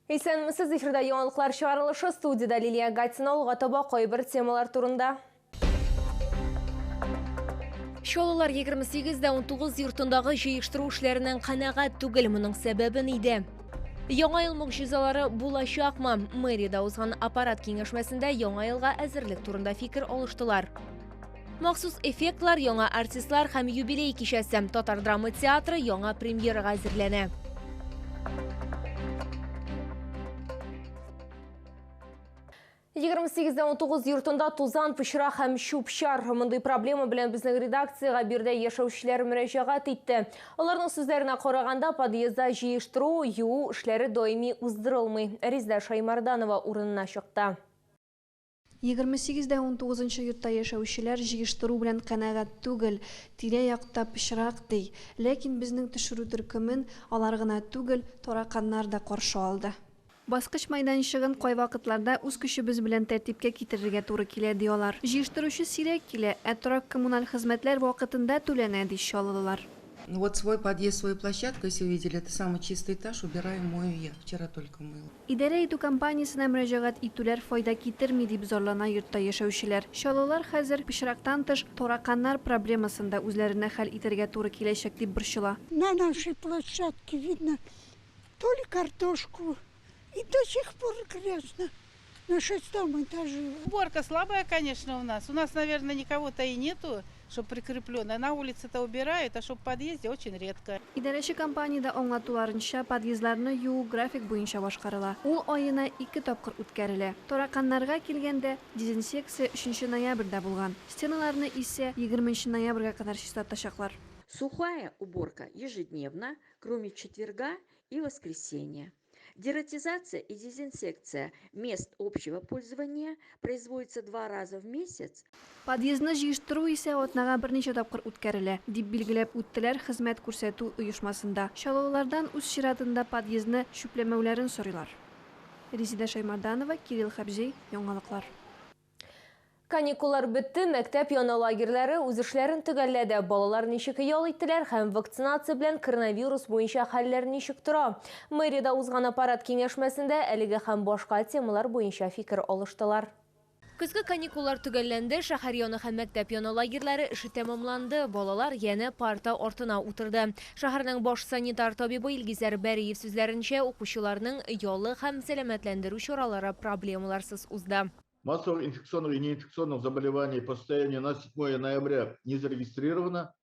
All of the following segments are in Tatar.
Исәнмесез, эфирда яңалыклар чыгарылышы, студияда Лилия Гатина улга таба кайбер темалар турында. Шолалар 28-19 йортындагы җыештыру эшләреннән канәгать түгел, моның сәбәбе нидә? Яңа ел мөгъҗизалары булачакмы? Мэриядә узган аппарат киңәшмәсендә яңа елга әзерлек турында фикер алыштылар. Махсус эффектлар, яңа артистлар һәм юбилей кичәсе. Татар драма театры яңа премьерага әзерләнә. Егерме 19 йортында тузан, пычрак һәм чүп-чар. Мондый проблема белән безнең редакцияга бирдә яшәүчеләр мөрәҗәгать итте. Аларның сүзләренә караганда, подъездда җыештыру, юу эшләре даими уздырылмый. Резда Шаймарданова урынына чыкты. 28-19 йортта яшәүчеләр җыештыру белән канәгать түгел, тирә-якта пычрак ди. Ләкин безнең төшерү төркемен алар гына түгел, тараканнар да каршы алды. Баскыч майданчыгын кай вакытларда үз көчебез белән тәртипкә китерергә туры килә диалар. Җыештыручы сирәк килә, торак коммуналь хезмәтләр вакытында түләнә ди чалалар. Вот свой подъезд, свою площадку, если увидели, это самый чистый этаж, убираю, мою я. Вчера только мыла. Идарә итү компаниясенә мөрәҗәгать итүләр файда китерми дип зарлана йортта яшәүчеләр. Чалалар хәзер пычрактан тыш тараканнар проблемасында үзләренә хәл итәргә туры киләчәк дип борчыла. На нашей площадке видно то ли картошку, и до сих пор грязно на 6-м этаже. Уборка слабая, конечно, у нас. У нас, наверное, никого-то и нету, чтобы прикрепленная. На улице-то убирают, а чтобы в подъезде очень редко. Идарәче компаниядә аңлатуларынча, подъездларны юу график буенча башкарыла. Ул аена 2 тапкыр үткәрелә. Тараканнарга килгәндә дезинсекция 3 ноябрьдә булган. Стеналарны исә 20 ноябрьгә кадәр чистартачаклар. Сухая уборка ежедневно, кроме четверга и воскресенья. Дератизация и дезинсекция мест общего пользования производится 2 раза в месяц. Подъездны җыештыру исә атнага берничә тапкыр үткәрелә, дип билгеләп үттеләр хезмәт күрсәтү оешмасында. Чалалардан үз чиратында подъездны чүпләмәүләрен сорыйлар. Резида Шаймарданова, Кирилл Хабзей, яңалыклар. Каникуллар бетте, мәктәп яна лагерьләре үз эшләрен төгәлләде. Балалар ничек ял иттеләр һәм вакцинация белән коронавирус буенча хәлләр ничек тора? Мэриядә узган аппарат киңәшмәсендә әлеге һәм башка темалар буенча фикер алыштылар. Көзге каникуллар төгәлләнде, шәһәр яны һәм мәктәп яны лагерьләре эше тәмамланды. Балалар яны парта артына утырды. Шәһәрнең баш санитар табибы Илгизәр Бәриев сүзләренчә, укучыларның ялы һәм сәламәтләндерү чаралары проблемаларсыз узды. Массовых инфекционных и неинфекционных заболеваний по состоянию на 7 ноября не зарегистрировано.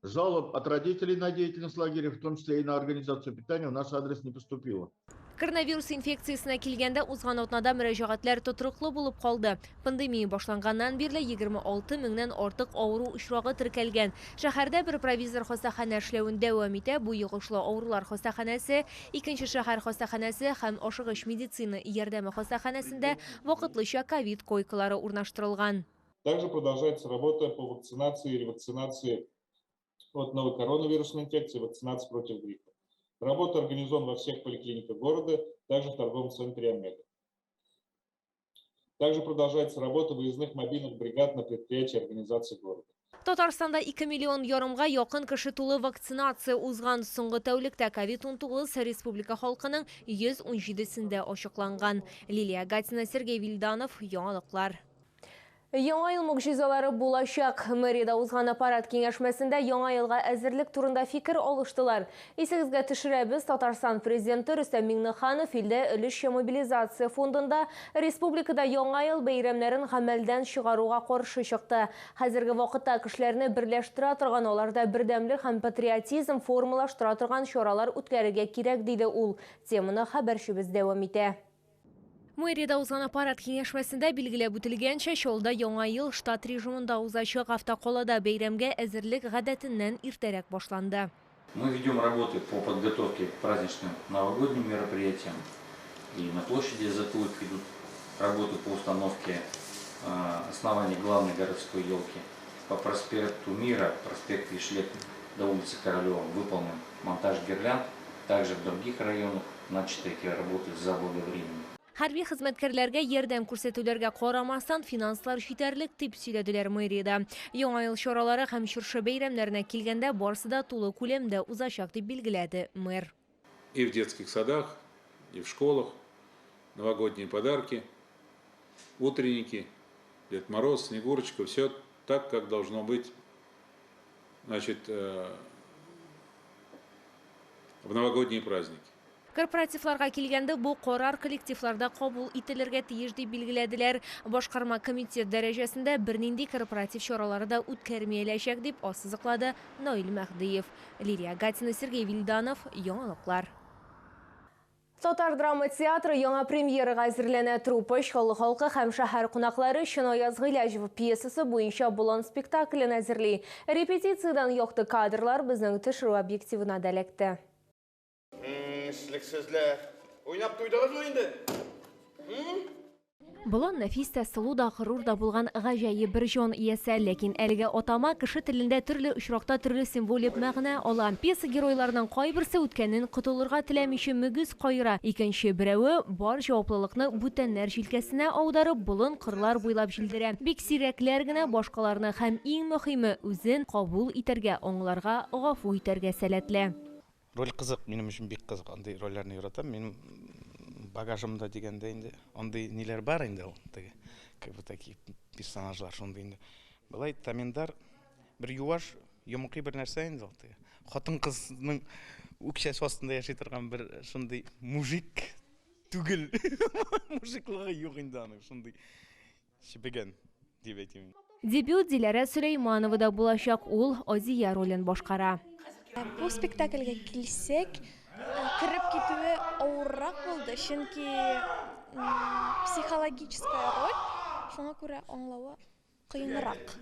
Жалоб от родителей на деятельность лагеря, в том числе и на организацию питания, в наш адрес не поступило. Коронавирус инфекциясына килгәндә узган атнада мөрәҗәгатьләр тотырыклы булып калды. Пандемия башланганнан бирле 26 меңнән артык авыру очрагы теркәлгән. Шәһәрдә бер провизор хастаханә эшләвен дәвам итә. Бу йогышлы авырулар хастаханәсе, икенче шәһәр хастаханәсе һәм ашыгыч медицина ярдәме хастаханәсендә вакытлыча ковид койкалары урнаштырылган. Также продолжается работа по вакцинации и ревакцинации от новой коронавирусной инфекции, вакцинации против гриппа. Работа организована во всех поликлиниках города, также в торговом центре Омега. Также продолжается работа выездных мобильных бригад на предприятия организации города. Татарстанда 2 миллион ярымга якын кеше тулы вакцинация узган. Соңгы тәүлектә COVID-19 республика халкының 117-сендә ачыкланган. Лилия Гатина, Сергей Вильданов, яңалыклар. Яңа ел мөгъҗизалары булачак. Мэриядә узган аппарат киңәшмәсендә яңа елга әзерлек турында фикер алыштылар. Исегезгә төшерәбез, Татарстан президенты Рөстәм Миңнеханов илдә өлешчә мобилизация фондында республикада яңа ел бәйрәмнәрен гамәлдән чыгаруга каршы чыкты. Хәзерге вакытта кешеләрне берләштерә торган, аларда бердәмлек һәм патриотизм формалаштыра торган чаралар үткәрергә кирәк, диде ул. Теманы хәбәрчебез дәвам итә. Мэриядә узган аппарат киңәшмәсендә билгеләп үтелгәнчә, шулда яңа ел штат режимында узачак автоколада бәйрәмгә әзерлек гадәтеннән иртәрәк башланды. Мы ведем работы по подготовке к праздничным новогодним мероприятиям. И на площади Затулок идут работы по установке основания главной городской елки. По проспекту Мира, проспект Вишлет до улицы Королева выполнен монтаж гирлянд. Также в других районах начаты эти работы заблаговременно. Хәрби хезмәткәрләргә ярдәм күрсәтүләргә карамастан финанслар җитәрлек дип сөйләделәр мэриядә. Яңа ел чаралары һәм чыршы бәйрәмнәренә килгәндә барысы да тулы күләмдә узачак дип билгеләде мэр. И в детских садах, и в школах новогодние подарки, утренники, Дед Мороз, Снегурочка, все так, как должно быть, значит, в новогодние праздники. Корпоративларга келгенде бу карар коллективларда кабул ителергә тиеш дип билгеләделәр. Башкарма комитет дәрәҗәсендә бернинди корпоратив чаралары да үткәрмәячәк дип ассызыклады Наил Мәхдиев. Лилия Гатина, Сергей Вильданов, яңалыклар. Татар драма театры яңа премьерага әзерләнә. Труппа халык халкы һәм шәһәр кунаклары Шонояз Гыйләҗев пьесасы буенча булан спектаклен әзерли. Репетициядан якты кадрлар безнең төшерү объективына дәләкте. Уйнап туйдыгыз инде. Булан нәфис тә, сылу да, гырур да булган гаҗәеп бер җан иясе, ләкин әлегә атама кеше телендә төрле очракта төрле символик мәгънә ала. Пьеса геройларының кайберсе үткәнен котылырга теләмичә мөгез кайыра, икенче берәүе бар җаваплылыкны бүтәннәр җилкәсенә аударып, болын кырлар буйлап җилдерә. Бик сирәкләр генә башкаларны һәм иң мөһиме үзен кабул итәргә, аңларга, гафу итәргә сәләтле. Роль кызык, минем өчен бик кызык. Андый рольләрне яратам. Минем багажымда дигәндә инде андый ниләр бар инде ул. Как бы такие персонажлар шундый инде. Былай тамендар бер юаш, йомыкый бер нәрсә инде ул. Хатын-кызның үкчәсе астында яши торган бер шундый мужик түгел. Мужиклыгы юк инде аның шундый. Шибегән дип әйтим. Дебют Диләрә Сөләйманова да булачак, ул Азия ролен башкара. Бу спектакльгә килсәк, кирип китүе авыррак булды, чөнки психологическая роль, шуңа күрә аңлавы кыенрак.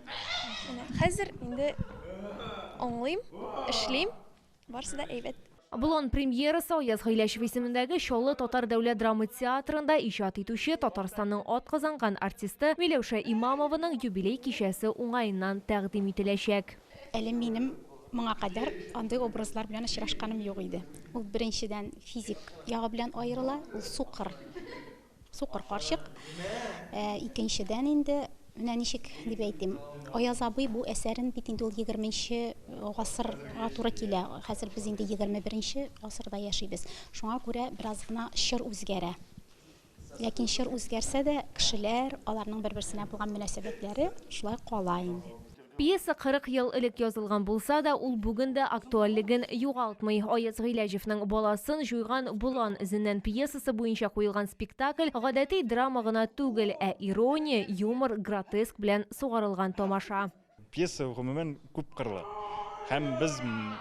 Хәзер инде аңлыйм, эшлим, барсы да әйбәт. Булан премьерасы Аяз Гыйләҗев исемендәге Чаллы Татар дәүләт драма театрында иҗат итүче Татарстанның атказанган артисты Миләүшә Имамованың юбилей кичәсе уңаеннан тәкъдим ителәчәк. Әле минем моңа кадәр андый образлар белән очрашканым юк иде. Ул беренчедән физик ягы белән аерыла, ул сукыр карчык. Икенчедән инде менә ничек дип әйтим, Аяз абый бу әсәрен бит инде ул 20нче гасырга туры килә. Хәзер без инде 21нче гасырда яшибез. Шуңа күрә бераз гына чор үзгәрә. Ләкин чор үзгәрсә дә, кешеләр, аларның бер-берсенә булган мөнәсәбәтләре шулай кала инде. Пьеса 40 ел элек язылган булса да, ул бүген дә актуальлеген югалтмый. Аяз Гыйләҗевнең баласын җуйган Булан эзеннән пьесасы буенча куелган спектакль гадәти драма гына түгел, ә ирония, юмор, гротеск белән сугарылган тамаша. Пьеса гомумән күп кырлы. Һәм без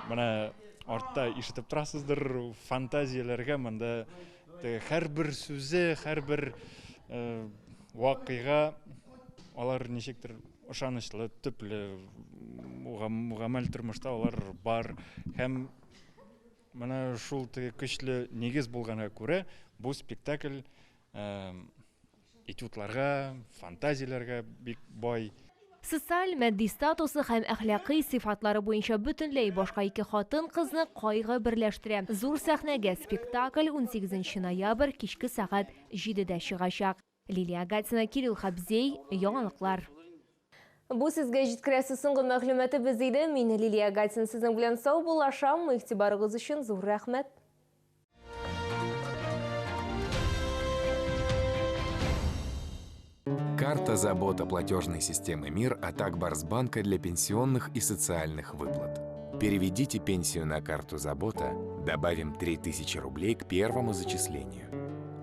менә артта ишетеп торасыздыр, фантазияләргә монда һәрбер сүзе, һәрбер вакыйга алар ничектер ышанычлы, төпле, мугамәл тормышта алар бар. Һәм менә шул көчле нигез булганга күрә, бу спектакль этюдларга, фантазияләргә бик бай. Социаль матди статусы һәм әхлакый сыйфатлары буенча бөтенләй башка ике хатын-кызны кайгы берләштерә. Зур сәхнәгә спектакль 18 ноябрь кичке сәгать 7-дә чыгачак. Лилия Гатина, Кирилл Хабзей, яңалыклар. Бу сезгә җиткерәсе соңгы мәгълүматы без иде. Мин Лилия Гатина сезнең белән сау булашам. Игътибарыгыз өчен зур рәхмәт. Карта забота платежной системы МИР от Акбарсбанка для пенсионных и социальных выплат. Переведите пенсию на карту забота, добавим 3000 рублей к первому зачислению.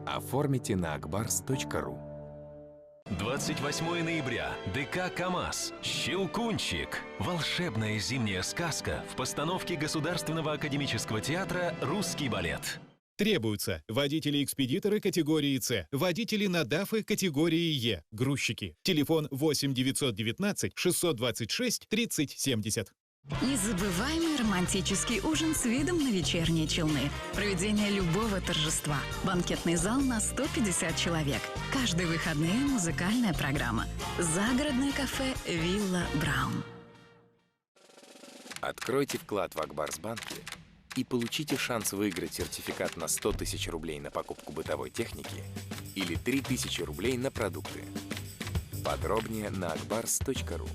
Оформите на akbars.ru. 28 ноября. ДК «КамАЗ». «Щелкунчик». Волшебная зимняя сказка в постановке Государственного академического театра «Русский балет». Требуются водители-экспедиторы категории С, водители на ДАФы категории Е, грузчики. Телефон 8 919 626 30 70. Незабываемый романтический ужин с видом на вечерние Челны. Проведение любого торжества. Банкетный зал на 150 человек. Каждые выходные музыкальная программа. Загородное кафе «Вилла Браун». Откройте вклад в Акбарсбанке и получите шанс выиграть сертификат на 100 000 рублей на покупку бытовой техники или 3000 рублей на продукты. Подробнее на akbars.ru.